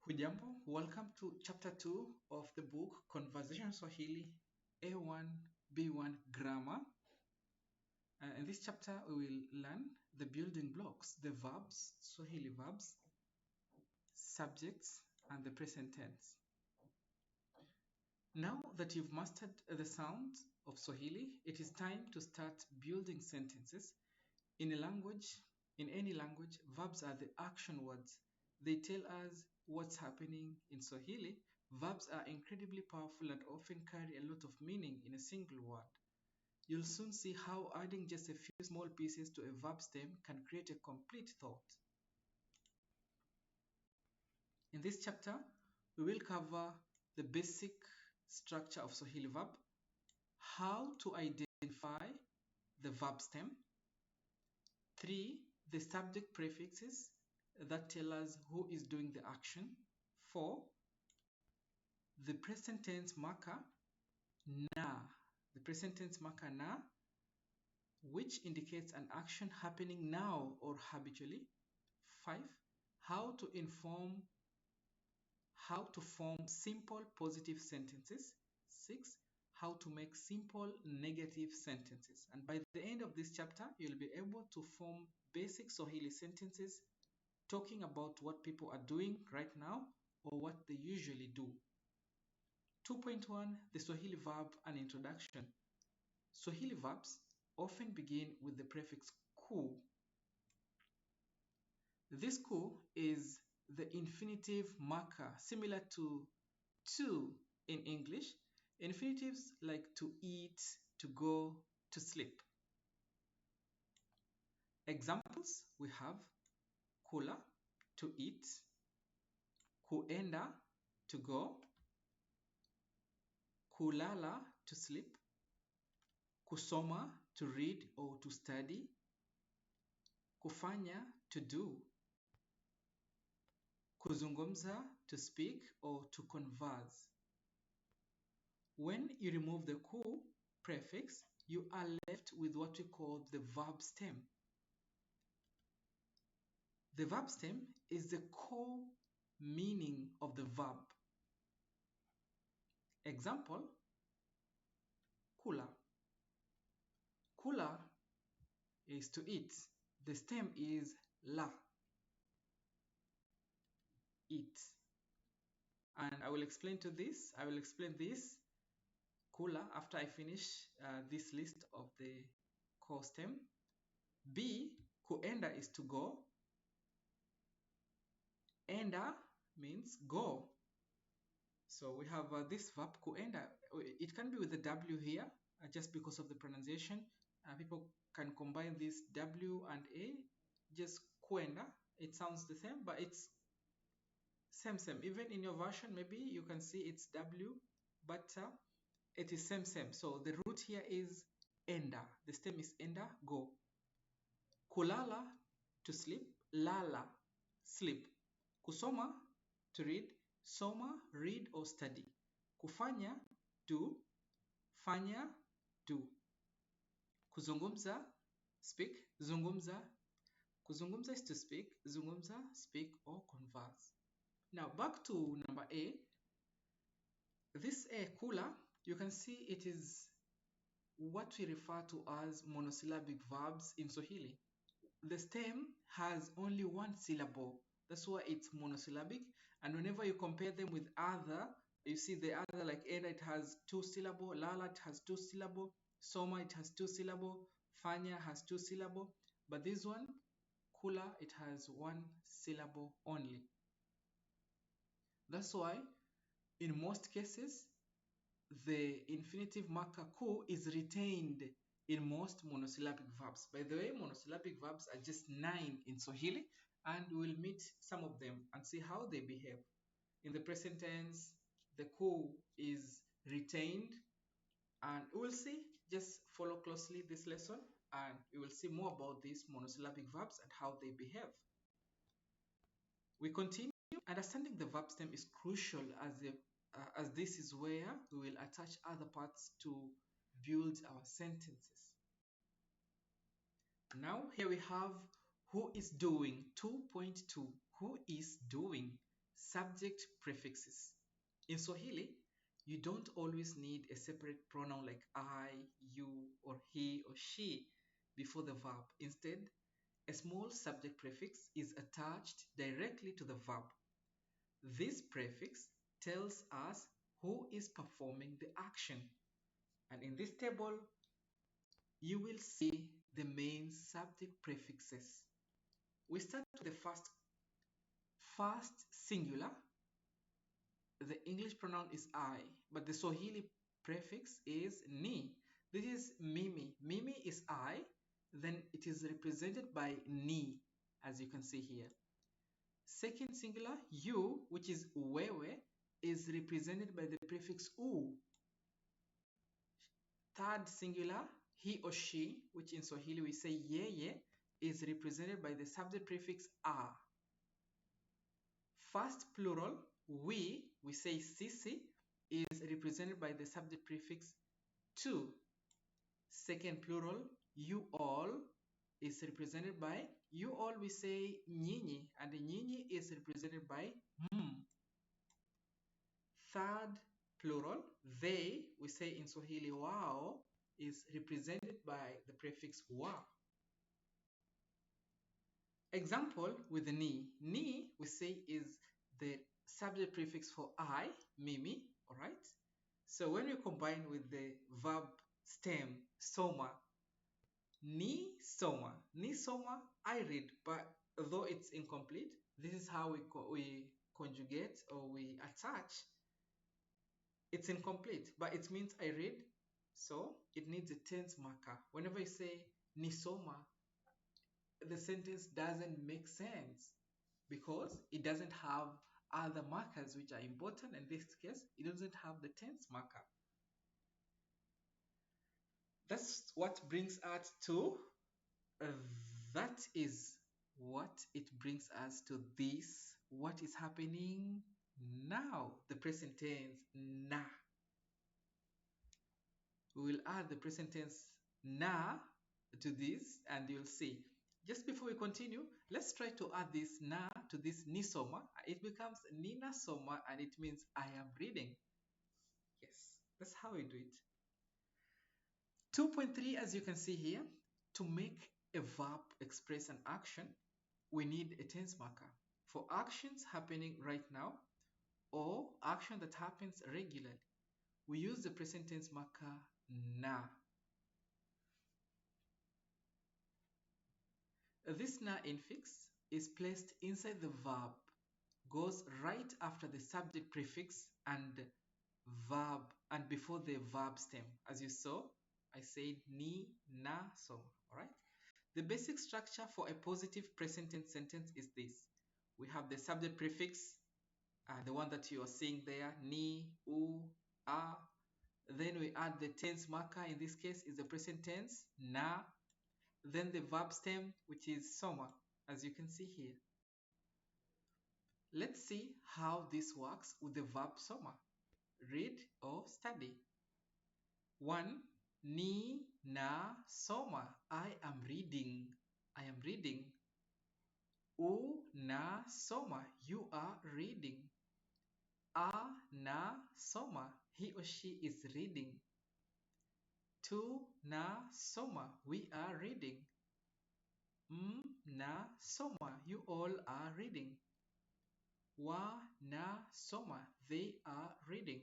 Hujambo, welcome to chapter 2 of the book Conversational Swahili A1-B1 Grammar. In this chapter, we will learn the building blocks, the verbs, Swahili verbs, subjects, and the present tense. Now that you've mastered the sound of Swahili, it is time to start building sentences. In any language, verbs are the action words. They tell us what's happening. In Swahili, verbs are incredibly powerful and often carry a lot of meaning in a single word. You'll soon see how adding just a few small pieces to a verb stem can create a complete thought. In this chapter, we will cover the basic structure of Swahili verb, how to identify the verb stem, 3. The subject prefixes that tell us who is doing the action. 4. The present tense marker na. The present tense marker na, which indicates an action happening now or habitually. 5. How to form simple positive sentences. 6. How to make simple negative sentences. And by the end of this chapter, you'll be able to form basic Swahili sentences talking about what people are doing right now or what they usually do. 2.1 The Swahili verb, an introduction. Swahili verbs often begin with the prefix ku. This ku is the infinitive marker similar to in English. Infinitives like to eat, to go, to sleep. Examples we have kula, to eat, kuenda, to go, kulala, to sleep, kusoma, to read or to study, kufanya, to do, kuzungumza, to speak or to converse. When you remove the ku prefix, you are left with what we call the verb stem. The verb stem is the core meaning of the verb. Example, kula. Kula is to eat. The stem is la, eat. And I will explain this kula after I finish this list of the core stem. B, kuenda is to go. Enda means go. So we have this verb kuenda. It can be with the W here just because of the pronunciation. People can combine this W and A, just kuenda. It sounds the same, but it's same. Even in your version, maybe you can see it's W, but it is same. So the root here is enda. The stem is enda, go. Kulala, to sleep. Lala, sleep. Kusoma, to read. Soma, read or study. Kufanya, do. Fanya, do. Kuzungumza, speak. Zungumza. Kuzungumza is to speak. Zungumza, speak or converse. Now back to number A. This A, kula, you can see it is what we refer to as monosyllabic verbs in Swahili. The stem has only one syllable. That's why it's monosyllabic. And whenever you compare them with other, you see the other like enda, it has 2 syllable. Lala, it has 2 syllable. Soma, it has 2 syllable. Fanya has 2 syllable. But this one, kula, it has 1 syllable only. That's why in most cases, the infinitive marker ku is retained in most monosyllabic verbs. By the way, monosyllabic verbs are just 9 in Swahili, and we'll meet some of them and see how they behave. In the present tense, the ku is retained, and we'll see. Just follow closely this lesson, and you will see more about these monosyllabic verbs and how they behave. We continue. Understanding the verb stem is crucial as this is where we will attach other parts to build our sentences. Now here we have who is doing. 2.2 who is doing. subject prefixes. In Swahili, you don't always need a separate pronoun like I, you, or he or she before the verb. Instead, a small subject prefix is attached directly to the verb. This prefix tells us who is performing the action. And in this table, you will see the main subject prefixes. We start with the first singular. The English pronoun is I, but the Swahili prefix is ni. This is mimi. Mimi is I, then it is represented by ni, as you can see here. Second singular, you, which is wewe, is represented by the prefix u. Third singular, he or she, which in Swahili we say yeye, is represented by the subject prefix a. First plural, we say sisi, is represented by the subject prefix tu. Second plural, you all, is represented by you all we say nyinyi, and nyinyi is represented by m. Third plural, they, we say in Swahili wao, is represented by the prefix wa. Example with the ni. Ni, we say, is the subject prefix for I, mimi, all right? So when we combine with the verb stem, soma, ni soma, I read, but though it's incomplete, this is how we conjugate or we attach. It's incomplete, but it means I read, so it needs a tense marker. Whenever you say ni soma, the sentence doesn't make sense because it doesn't have other markers which are important. In this case, it doesn't have the tense marker. That's what brings us to that is what it brings us to this. What is happening now? The present tense na. We will add the present tense na to this and you'll see. Just before we continue, let's try to add this na to this ni soma. It becomes nina soma and it means I am reading. Yes, that's how we do it. 2.3, as you can see here, to make a verb express an action, we need a tense marker. For actions happening right now or action that happens regularly, we use the present tense marker na. This na infix is placed inside the verb, goes right after the subject prefix and verb and before the verb stem. As you saw, I said ni, na, so, all right? The basic structure for a positive present tense sentence is this. We have the subject prefix, the one that you are seeing there, ni, u, a. Then we add the tense marker, in this case is the present tense, na. Then the verb stem, which is soma, as you can see here. Let's see how this works with the verb soma. Read or study. 1. Ni na soma. I am reading. I am reading. U na soma. You are reading. A na soma. He or she is reading. Tu na soma. We are reading. Na soma. You all are reading. Wa na soma. They are reading.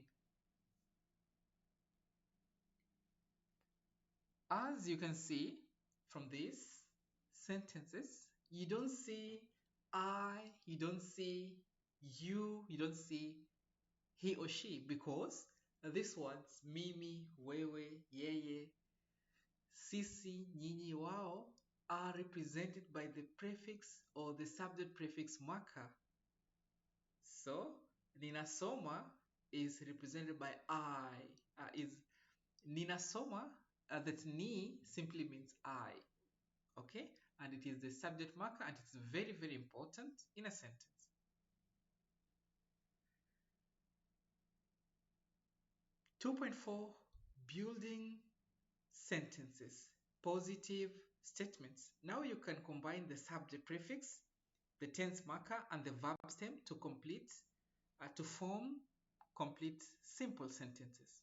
As you can see from these sentences, you don't see I, you don't see you don't see he or she, because these words mimi, wewe, yeye, sisi, nyinyi, wao are represented by the prefix or the subject prefix marker. So ninasoma is represented by I. Ninasoma, that ni simply means I. Okay, and it is the subject marker and it's very, very important in a sentence. (2.4) Building sentences, positive statements. Now you can combine the subject prefix, the tense marker, and the verb stem to complete to form complete simple sentences.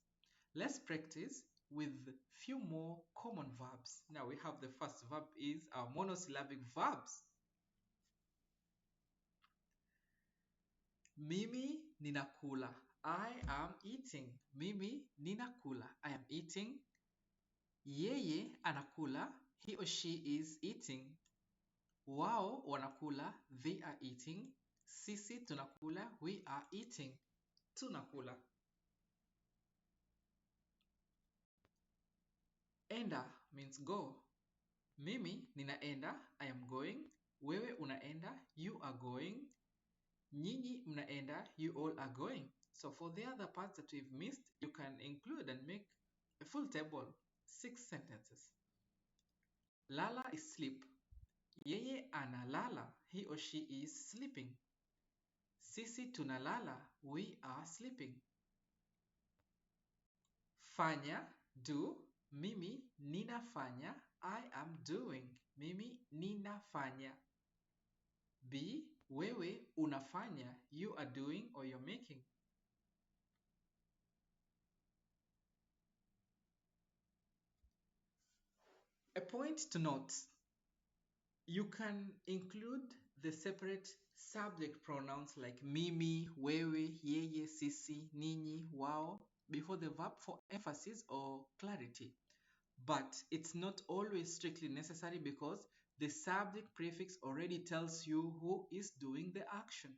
Let's practice with few more common verbs. Now we have the first verb is our monosyllabic verbs. Mimi ninakula. I am eating. Mimi ninakula. I am eating. Yeye anakula. He or she is eating. Wao wanakula. They are eating. Sisi tunakula. We are eating. Tunakula. Enda means go. Mimi ninaenda. I am going. Wewe unaenda. You are going. Nyinyi mnaenda. You all are going. So for the other parts that we've missed, you can include and make a full table. 6 sentences. Lala is sleep. Yeye analala. He or she is sleeping. Sisi tunalala. We are sleeping. Fanya, do. Mimi ninafanya. I am doing. Mimi ninafanya. Be, wewe unafanya. You are doing or you're making. A point to note. You can include the separate subject pronouns like mimi, wewe, yeye, sisi, ninyi, wao before the verb for emphasis or clarity. But it's not always strictly necessary because the subject prefix already tells you who is doing the action.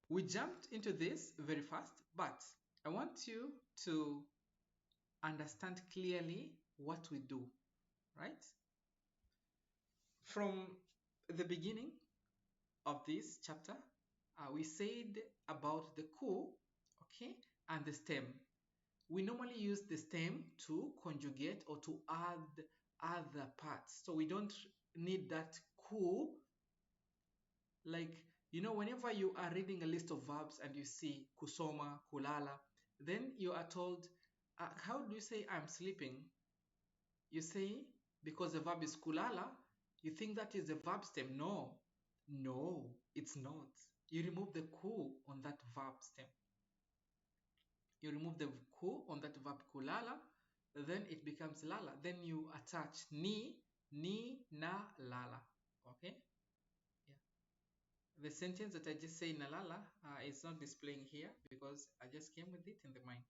We jumped into this very fast, but I want you to understand clearly what we do, right? From the beginning of this chapter, we said about the ku, okay, and the stem. We normally use the stem to conjugate or to add other parts. So we don't need that ku. Like, whenever you are reading a list of verbs and you see kusoma, kulala, then you are told, how do you say I'm sleeping? You say, because the verb is kulala, you think that is the verb stem. No, it's not. You remove the ku on that verb stem. You remove the ku on that verb kulala, then it becomes lala. Then you attach ni, na, lala. Okay? Yeah. The sentence that I just say nalala is not displaying here because I just came with it in the mind.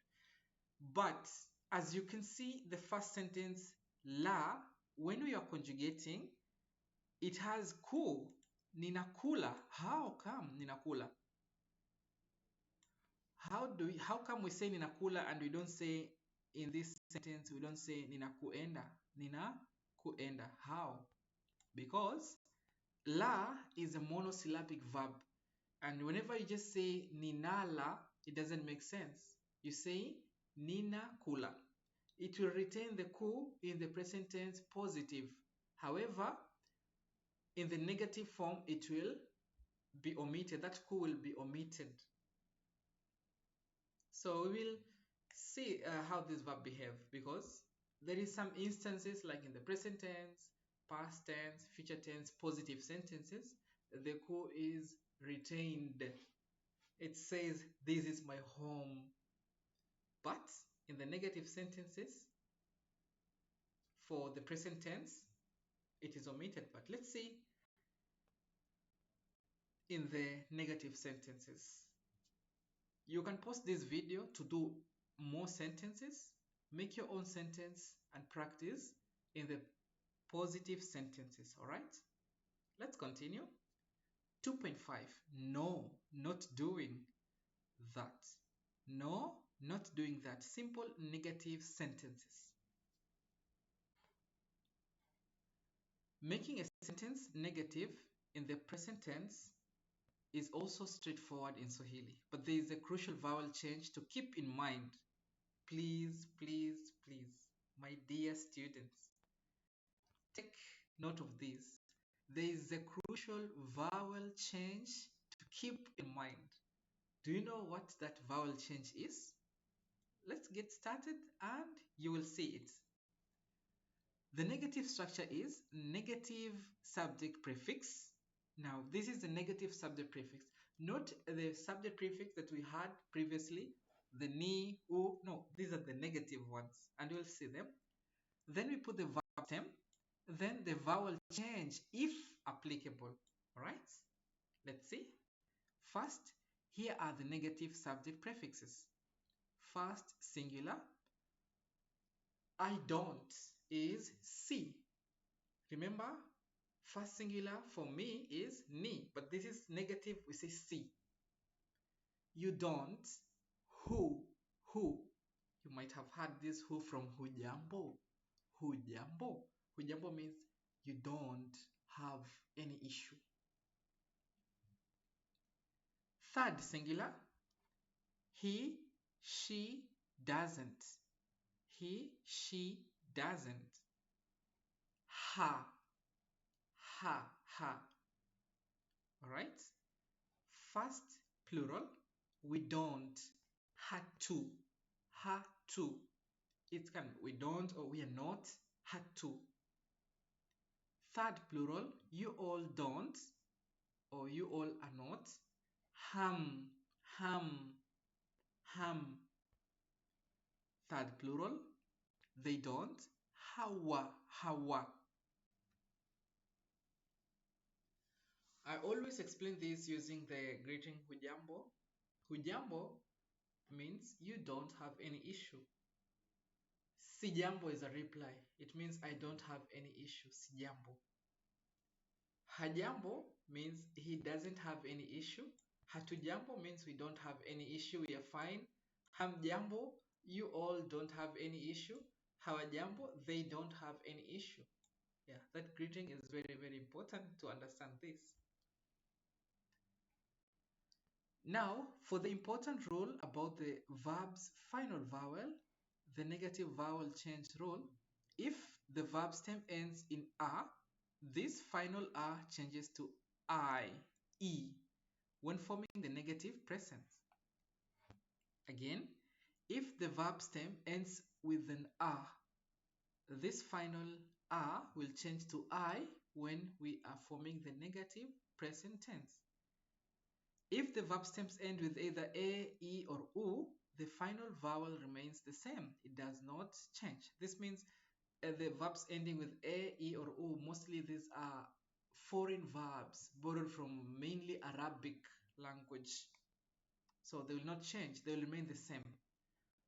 But as you can see, the first sentence, la, when we are conjugating, it has ku, ninakula. How come ninakula? How come we say ninakula and we don't say in this sentence, we don't say ninakuenda? Ninakuenda. How? Because la is a monosyllabic verb. And whenever you just say ninala, it doesn't make sense. You say ninakula. It will retain the ku in the present tense positive. However, in the negative form, it will be omitted. That ku will be omitted. So we will see how this verb behave because there is some instances like in the present tense, past tense, future tense, positive sentences, the ku is retained. It says, this is my home. But in the negative sentences, for the present tense, it is omitted. But let's see in the negative sentences. You can pause this video to do more sentences, make your own sentence and practice in the positive sentences, all right? Let's continue. 2.5, no, not doing that. No, not doing that. Simple negative sentences. Making a sentence negative in the present tense is also straightforward in Swahili, but there is a crucial vowel change to keep in mind. Please, please, please, my dear students, take note of this. There is a crucial vowel change to keep in mind. Do you know what that vowel change is? Let's get started and you will see it. The negative structure is negative subject prefix Now, this is the negative subject prefix, not the subject prefix that we had previously, the ni, u. No, these are the negative ones, and we'll see them. Then we put the verb stem, then the vowel change if applicable. All right, let's see. First, here are the negative subject prefixes. First, singular. I don't is si. Remember, first singular for me is ni, but this is negative, we say si. You don't, who. You might have heard this who from hujambo. Hujambo. Hujambo means you don't have any issue. Third singular, he, she doesn't. He, she doesn't. Ha. All right. First plural, we don't. Had to. It can we don't or we are not. Had to. Third plural, you all don't or you all are not. Ham. Third plural, they don't. Hawa. I always explain this using the greeting hujambo. Hujambo means you don't have any issue. Sijambo is a reply. It means I don't have any issue. Sijambo. Hajambo means he doesn't have any issue. Hatujambo means we don't have any issue. We are fine. Hamjambo, you all don't have any issue. Hawajambo, they don't have any issue. Yeah, that greeting is very, very important to understand this. Now, for the important rule about the verb's final vowel, the negative vowel change rule, if the verb stem ends in a, this final a changes to I, e, when forming the negative present. Again, if the verb stem ends with an a, this final a will change to I when we are forming the negative present tense. If the verb stems end with either a, e, or u, the final vowel remains the same. It does not change. This means the verbs ending with a, e, or u, mostly these are foreign verbs borrowed from mainly Arabic language. So they will not change. They will remain the same.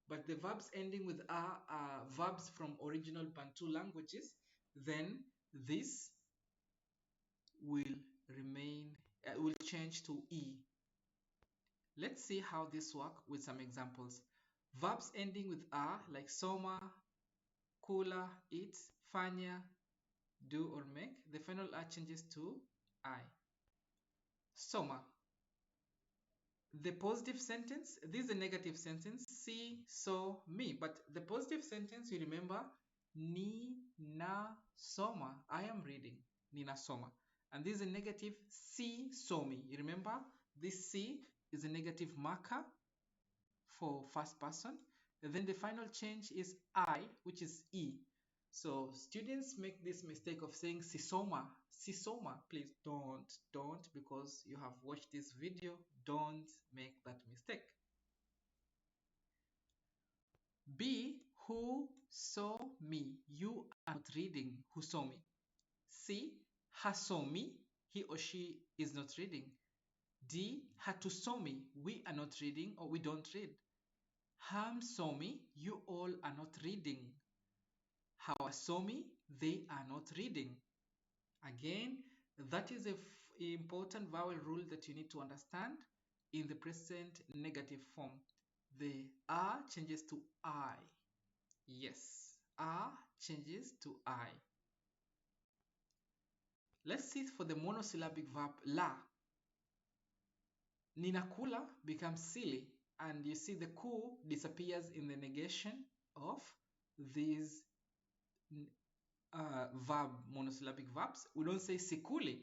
But the verbs ending with a are verbs from original Bantu languages. Then this will will change to e. Let's see how this works with some examples. Verbs ending with a like soma, kula, eat, fanya, do or make. The final a changes to I. Soma. The positive sentence, this is a negative sentence, si, so, me. But the positive sentence, you remember, ni, na, soma. I am reading, ni, na, soma. And this is a negative, si, so, me. You remember, this si is a negative marker for first person. And then the final change is I, which is e. So students make this mistake of saying sisoma. Sisoma, please don't, because you have watched this video. Don't make that mistake. B, who saw me. You are not reading who saw me. C, hasomi. He or she is not reading. D, hatusomi. We are not reading or we don't read. Hamsomi. You all are not reading. Hawasomi. They are not reading. Again, that is an important vowel rule that you need to understand in the present negative form. The a changes to I. Yes, a changes to I. Let's see for the monosyllabic verb la. Ninakula becomes silly, and you see the ku disappears in the negation of these monosyllabic verbs. We don't say sikuli,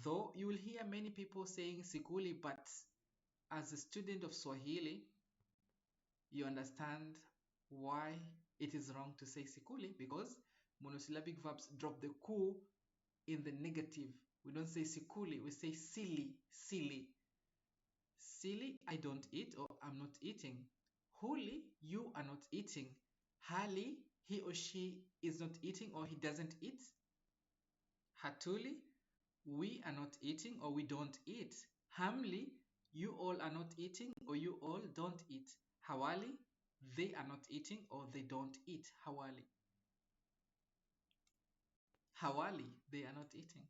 though you will hear many people saying sikuli, but as a student of Swahili, you understand why it is wrong to say sikuli, because monosyllabic verbs drop the ku in the negative. We don't say sikuli, we say silly, silly. Silly, I don't eat or I'm not eating. Huli, you are not eating. Hali, he or she is not eating or he doesn't eat. Hatuli, we are not eating or we don't eat. Hamli, you all are not eating or you all don't eat. Hawali, they are not eating or they don't eat. Hawali. Hawali, they are not eating.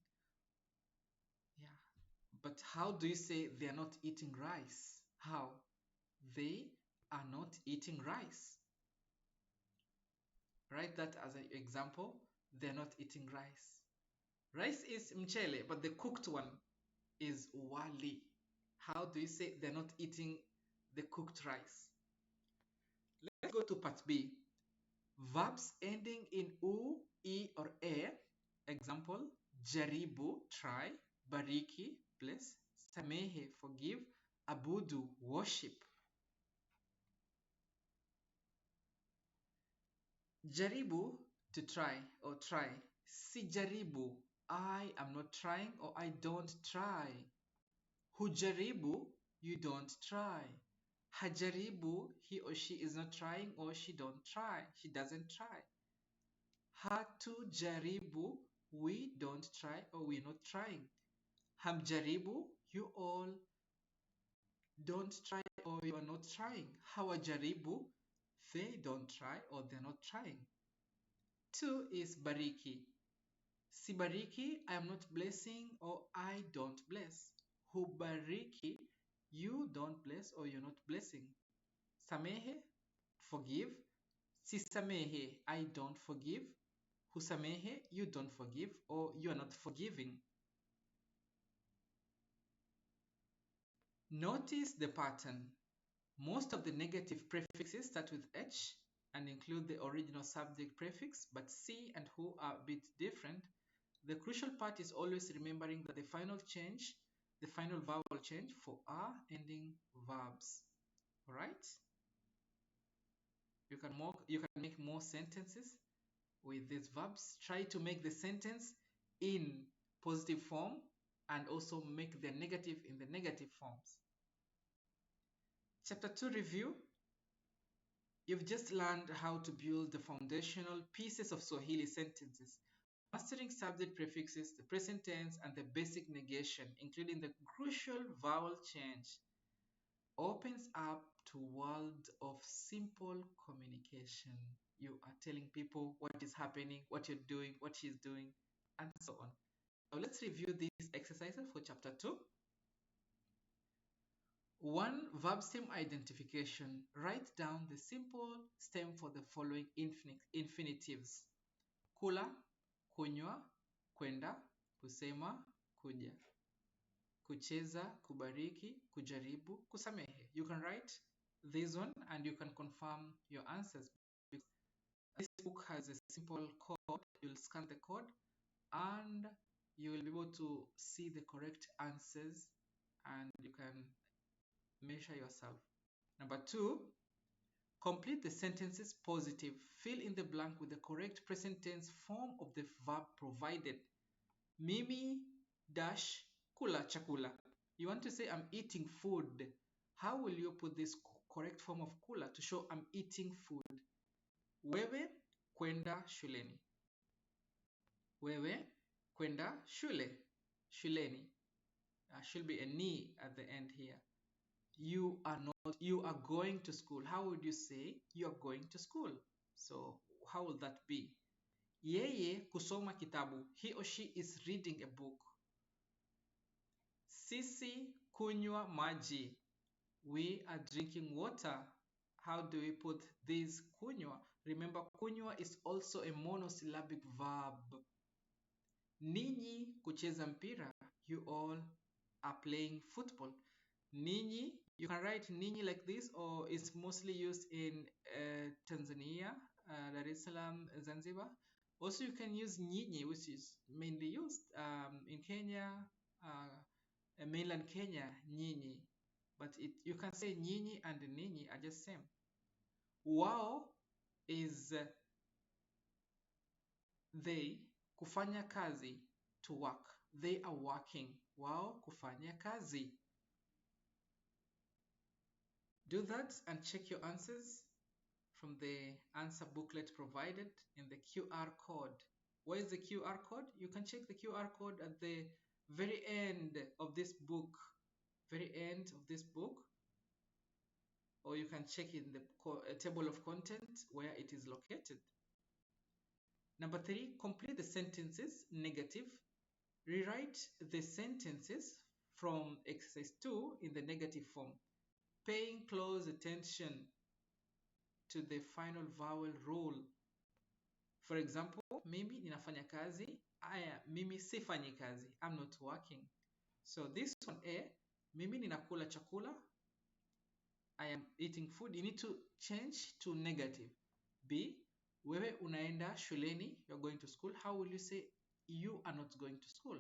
Yeah. But how do you say they are not eating rice? How? They are not eating rice. Write that as an example. They're not eating rice. Rice is mchele, but the cooked one is wali. How do you say they're not eating the cooked rice? Let's go to part B. Verbs ending in u, e, or e. Example, jaribu, try, bariki, bless, samehe, forgive, abudu, worship. Jaribu, to try or try. Si jaribu, I am not trying or I don't try. Hujaribu, you don't try. Hajaribu, he or she is not trying or she don't try. She doesn't try. Hatujaribu, we don't try or we're not trying. Hamjaribu, you all don't try or you are not trying. Hawajaribu, they don't try or they're not trying. Two is bariki. Sibariki, I am not blessing or I don't bless. Hubariki, you don't bless or you're not blessing. Samehe, forgive. Sisamehe, I don't forgive. Husamehe, you don't forgive or you are not forgiving. Notice the pattern. Most of the negative prefixes start with H and include the original subject prefix, but C and who are a bit different. The crucial part is always remembering that the final vowel change for are ending verbs. Alright? You can make more sentences with these verbs. Try to make the sentence in positive form and also make the negative in the negative forms. Chapter 2 review. You've just learned how to build the foundational pieces of Swahili sentences, mastering subject prefixes, the present tense, and the basic negation, including the crucial vowel change, opens up to a world of simple communication. You are telling people what is happening, what you're doing, what she's doing, and so on. Now let's review these exercises for chapter 2. 1. Verb stem identification. Write down the simple stem for the following infinitives. Kula, kunywa, kwenda, kusema, kuja. Kucheza, kubariki, kujaribu, kusamehe. You can write this one and you can confirm your answers. This book has a simple code. You'll scan the code and you will be able to see the correct answers and you can measure yourself. Number 2, complete the sentences positive. Fill in the blank with the correct present tense form of the verb provided. Mimi dash kula chakula. You want to say I'm eating food. How will you put this correct form of kula to show I'm eating food? Wewe kwenda shuleni. Wewe kwenda shule. Shuleni. Should be a ni at the end here. You are going to school. How would you say you are going to school? So how will that be? Yeye kusoma kitabu. He or she is reading a book. Sisi kunywa maji. We are drinking water. How do we put this kunywa? Remember, kunywa is also a monosyllabic verb. Ninyi kucheza mpira. You all are playing football. Ninyi, you can write ninyi like this, or it's mostly used in Tanzania, Dar es Salaam, Zanzibar. Also, you can use nyinyi, which is mainly used in Kenya, mainland Kenya, nyinyi. But you can say nyinyi and ninyi are just same. Wao is they, kufanya kazi, to work. They are working. Wao kufanya kazi. Do that and check your answers from the answer booklet provided in the QR code. Where is the QR code? You can check the QR code at the very end of this book. Very end of this book. Or you can check in the table of content where it is located. Number 3, complete the sentences negative. Rewrite the sentences from exercise 2 in the negative form, paying close attention to the final vowel rule. For example, mimi ninafanya kazi, mimi sifanyi kazi, I'm not working. So this one, A, mimi ninakula chakula, I am eating food. You need to change to negative. B, wewe unaenda shuleni, you're going to school. How will you say you are not going to school?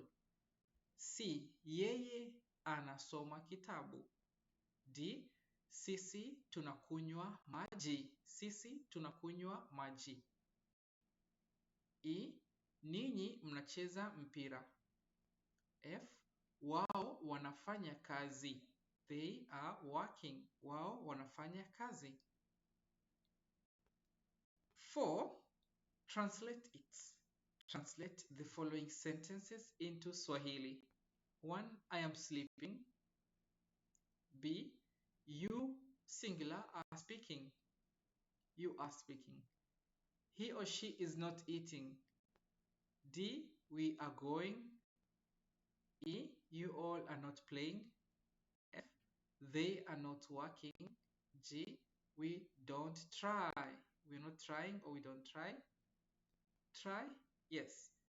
C, yeye anasoma kitabu. D, sisi tunakunywa maji. Sisi tunakunywa maji. E, ninyi mnacheza mpira. F, wao wanafanya kazi. They are working. Wao wanafanya kazi. 4. Translate it. Translate the following sentences into Swahili. 1. I am sleeping. B. You, singular, are speaking. You are speaking. He or she is not eating. D. We are going. E. You all are not playing. F. They are not working. G. We don't try. We're not trying or we don't try. Try? Yes.